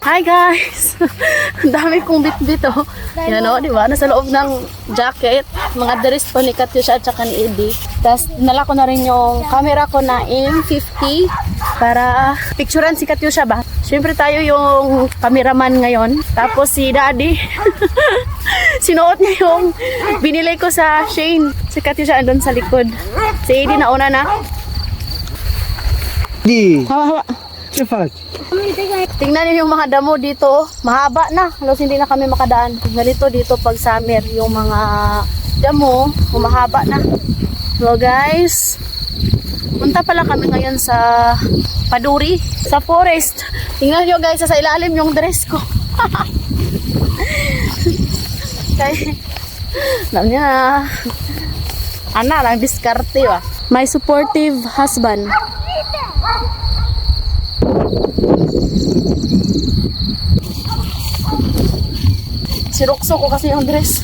Hi guys! Ang dami kong bit-bit oh. Yan oh, di ba? Nasa loob ng jacket. Mga dress po ni Katyusha at saka ni Eddie. Tapos dinala ko na rin yung camera ko na M50 para picturean si Katyusha ba? Siyempre tayo yung cameraman ngayon. Tapos si Daddy, sinuot niya yung binili ko sa Shane. Si Katyusha andun sa likod. Si Eddie nauna na. Di. Hawa-hawa. Tingnan niyo yung mga damo dito. Mahaba na. Halos hindi na kami makadaan. Ganito dito pag summer. Yung mga damo, mahaba na. So guys, punta pala kami ngayon sa Paduri, sa forest. Tingnan niyo guys, sa ilalim yung dress ko. Kaya, alam niya na. Ana, lang diskarte ba? My supportive husband. Sirukso ko kasi yung dress.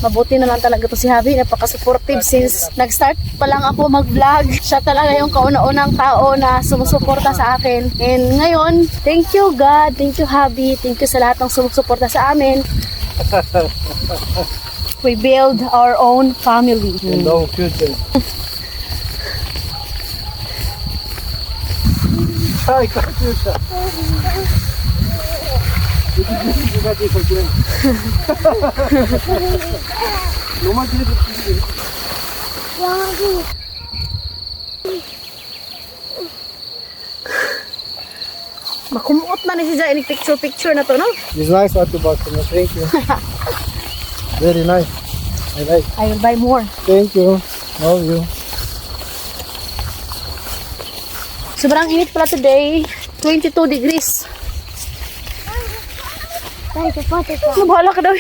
Mabuti na lang talaga to si Javi. Napaka-supportive since nag-start pa lang ako mag-vlog. Siya talaga yung kauna-unang tao na sumusuporta sa akin. And ngayon, thank you God, thank you Javi, thank you sa lahat ng sumusuporta sa amin. We build our own family. And our future. Hi, Katyusha. Makumuot na ni si Jai ini picture na to, no? It's nice what you bought for me. Thank you. Very nice. I like. I will buy more. Thank you. Love you. Sobrang init pala today. 22 degrees. Bahala ka daw.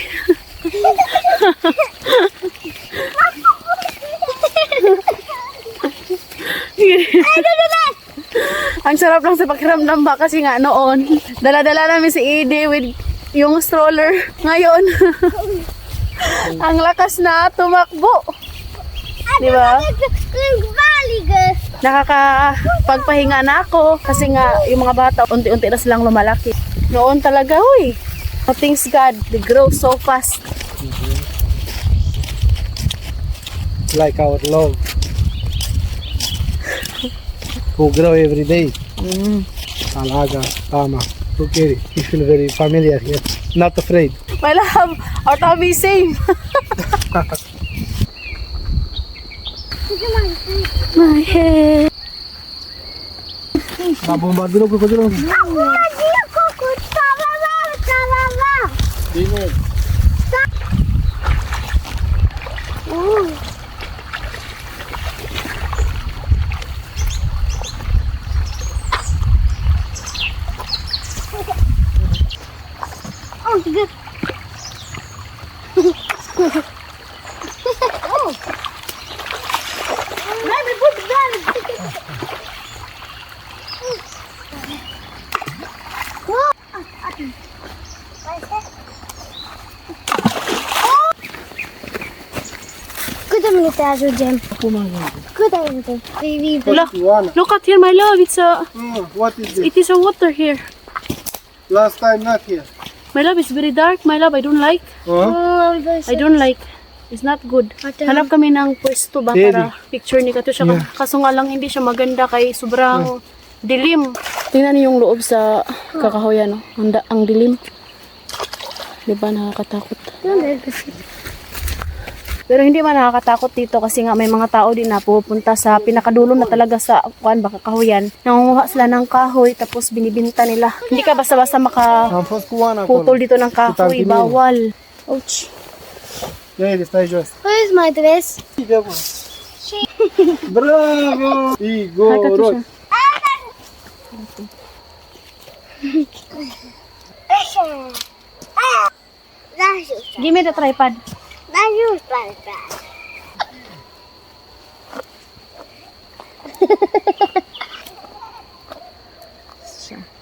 Ang sarap lang sa pakiramdam ba kasi nga noon. Dala-dala namin si Edie with yung stroller. Ngayon, ang lakas na tumakbo. Di ba? Nakakapagpahinga na ako kasi nga yung mga bata unti-unti na silang lumalaki. Noon talaga, huy. Oh, thanks God, they grow so fast. Like our love. Who grow every day. Alaga, tama. Okay, you feel very familiar here. Not afraid. My love, our tummy is same. My head. Bombardeiro crocodilo. Dime. Oh, good. Oh. Let me put it down. Baby, look at here, my love. It's a. What is this? It is a water here. Last time not here. My love, it's very dark. My love, I don't like. I don't like. It's not good. Hanap kami ng pwesto ba para picture ni Katyusha. Yeah. Kaso nga lang hindi siya maganda kay sobrang dilim. Tingnan niyo yung loob sa kakahoyan. No? Ang dilim. Diba nakakatakot? Pero hindi man nakakatakot dito kasi nga may mga tao din na pupunta sa pinakadulo na talaga sa baka kahoyan. Nangunguha sila ng kahoy tapos binibinta nila. Hindi ka basta-basta makaputol dito ng kahoy. Bawal. Ouch. Where is my dress? Bravo! Igor! Give me the tripod.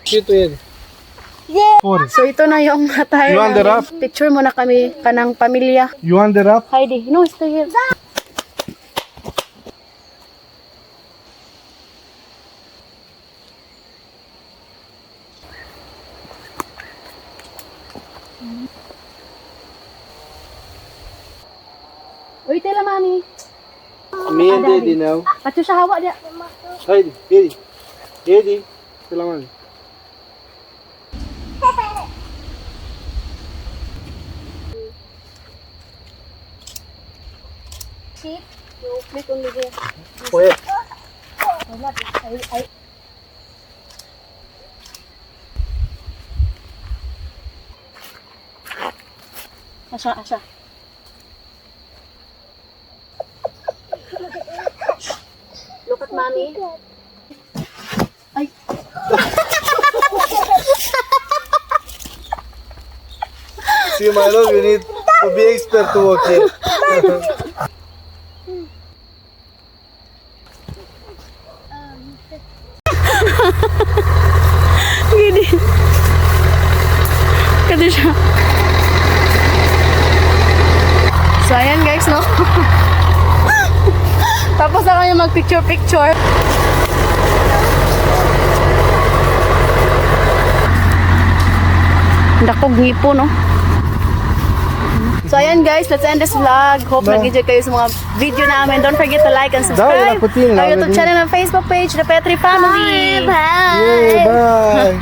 Dito yan. So ito na yung attire You want the wrap? Picture muna kami kanang pamilya. You want the wrap? Heidi, no, stay here. Me and Daddy now. Katyusha, hawa dia. Heidi, Eddie. Eddie. Salaman. Sheep, you click on the game. Wait. Asya. Look at mommy. Ay. See, my love, you need to be expert to walk here. Gini. Kasi siya. So, ayan guys, no? Tapos na kayo mag-picture-picture. Dakog ngipo, no? So, ayan guys, let's end this vlog. Hope nag-enjoy kayo sa mga video namin. Don't forget to like and subscribe. Our YouTube channel and Facebook page, The Petri Family. Yay, bye.